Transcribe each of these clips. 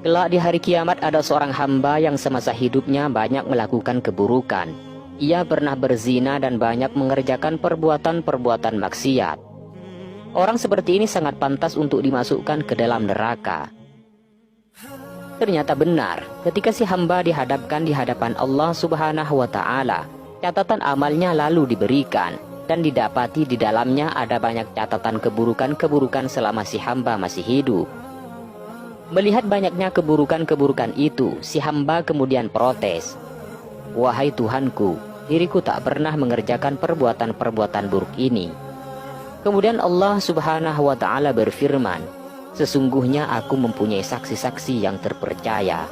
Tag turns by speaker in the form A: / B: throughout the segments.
A: Kelak di hari kiamat ada seorang hamba yang semasa hidupnya banyak melakukan keburukan. Ia pernah berzina dan banyak mengerjakan perbuatan-perbuatan maksiat. Orang seperti ini sangat pantas untuk dimasukkan ke dalam neraka. Ternyata benar, ketika si hamba dihadapkan di hadapan Allah Subhanahu wa Ta'ala, catatan amalnya lalu diberikan, dan didapati di dalamnya ada banyak catatan keburukan-keburukan selama si hamba masih hidup. Melihat banyaknya keburukan-keburukan itu, si hamba kemudian protes, "Wahai Tuhanku, diriku tak pernah mengerjakan perbuatan-perbuatan buruk ini." Kemudian Allah Subhanahu wa Ta'ala berfirman, "Sesungguhnya aku mempunyai saksi-saksi yang terpercaya."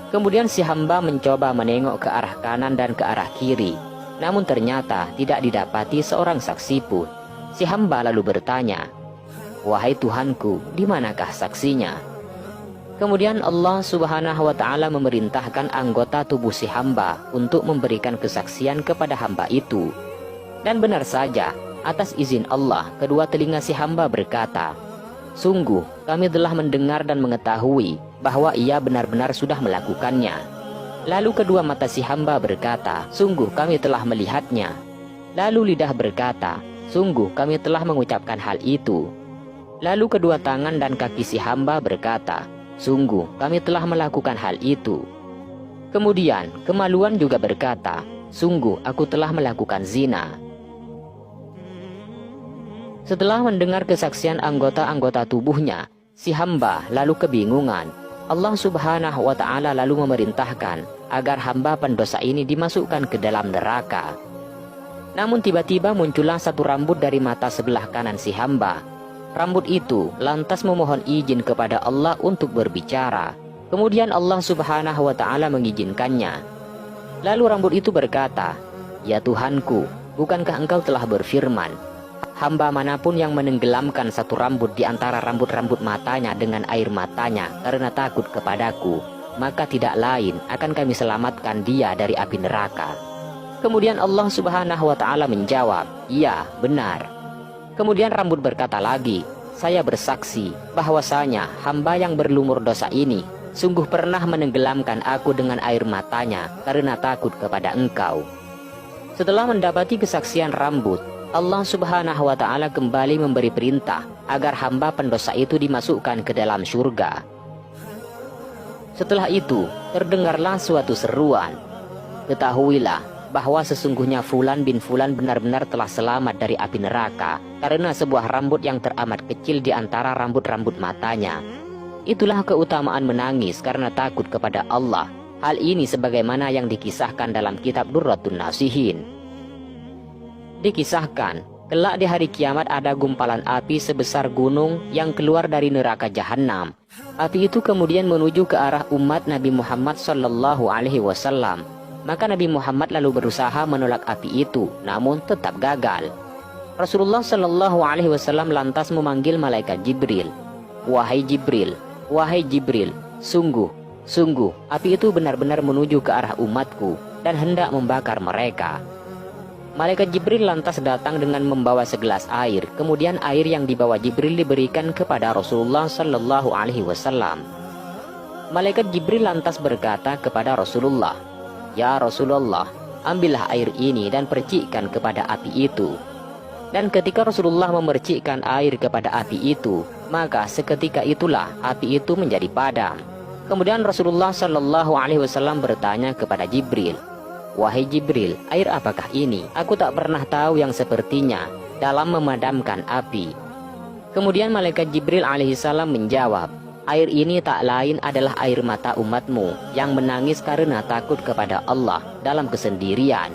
A: Kemudian si hamba mencoba menengok ke arah kanan dan ke arah kiri, namun ternyata tidak didapati seorang saksi pun. Si hamba lalu bertanya, "Wahai Tuhanku, di manakah saksinya?" Kemudian Allah Subhanahu wa Ta'ala memerintahkan anggota tubuh si hamba untuk memberikan kesaksian kepada hamba itu. Dan benar saja, atas izin Allah, kedua telinga si hamba berkata, "Sungguh kami telah mendengar dan mengetahui bahwa ia benar-benar sudah melakukannya." Lalu kedua mata si hamba berkata, "Sungguh kami telah melihatnya." Lalu lidah berkata, "Sungguh kami telah mengucapkan hal itu." Lalu kedua tangan dan kaki si hamba berkata, "Sungguh kami telah melakukan hal itu." Kemudian kemaluan juga berkata, "Sungguh aku telah melakukan zina." Setelah mendengar kesaksian anggota-anggota tubuhnya, si hamba lalu kebingungan. Allah Subhanahu wa Ta'ala lalu memerintahkan agar hamba pendosa ini dimasukkan ke dalam neraka. Namun tiba-tiba muncullah satu rambut dari mata sebelah kanan si hamba. Rambut itu lantas memohon izin kepada Allah untuk berbicara. Kemudian Allah Subhanahu wa Ta'ala mengizinkannya. Lalu rambut itu berkata, "Ya Tuhanku, bukankah engkau telah berfirman, hamba manapun yang menenggelamkan satu rambut di antara rambut-rambut matanya dengan air matanya karena takut kepadaku, maka tidak lain akan kami selamatkan dia dari api neraka." Kemudian Allah Subhanahu wa Ta'ala menjawab, "Iya, benar." Kemudian rambut berkata lagi, "Saya bersaksi bahwasanya hamba yang berlumur dosa ini sungguh pernah menenggelamkan aku dengan air matanya karena takut kepada engkau." Setelah mendapati kesaksian rambut, Allah Subhanahu wa Ta'ala kembali memberi perintah agar hamba pendosa itu dimasukkan ke dalam surga. Setelah itu terdengarlah suatu seruan, "Ketahuilah bahwa sesungguhnya Fulan bin Fulan benar-benar telah selamat dari api neraka karena sebuah rambut yang teramat kecil di antara rambut-rambut matanya." Itulah keutamaan menangis karena takut kepada Allah. Hal ini sebagaimana yang dikisahkan dalam kitab Durratun Nasihin. Dikisahkan, kelak di hari kiamat ada gumpalan api sebesar gunung yang keluar dari neraka jahanam. Api itu kemudian menuju ke arah umat Nabi Muhammad Sallallahu Alaihi Wasallam. Maka Nabi Muhammad lalu berusaha menolak api itu, namun tetap gagal. Rasulullah Sallallahu Alaihi Wasallam lantas memanggil malaikat Jibril. "Wahai Jibril, wahai Jibril, sungguh api itu benar-benar menuju ke arah umatku dan hendak membakar mereka." Malaikat Jibril lantas datang dengan membawa segelas air. Kemudian air yang dibawa Jibril diberikan kepada Rasulullah Sallallahu Alaihi Wasallam. Malaikat Jibril lantas berkata kepada Rasulullah, "Ya Rasulullah, ambillah air ini dan percikkan kepada api itu." Dan ketika Rasulullah memercikkan air kepada api itu, maka seketika itulah api itu menjadi padam. Kemudian Rasulullah Sallallahu Alaihi Wasallam bertanya kepada Jibril, "Wahai Jibril, air apakah ini? Aku tak pernah tahu yang sepertinya dalam memadamkan api." Kemudian malaikat Jibril alaihissalam menjawab, "Air ini tak lain adalah air mata umatmu yang menangis karena takut kepada Allah dalam kesendirian.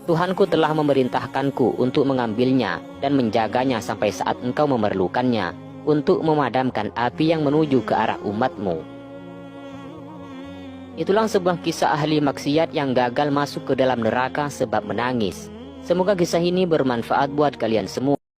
A: Tuhanku telah memerintahkanku untuk mengambilnya dan menjaganya sampai saat engkau memerlukannya untuk memadamkan api yang menuju ke arah umatmu." Itulah sebuah kisah ahli maksiat yang gagal masuk ke dalam neraka sebab menangis. Semoga kisah ini bermanfaat buat kalian semua.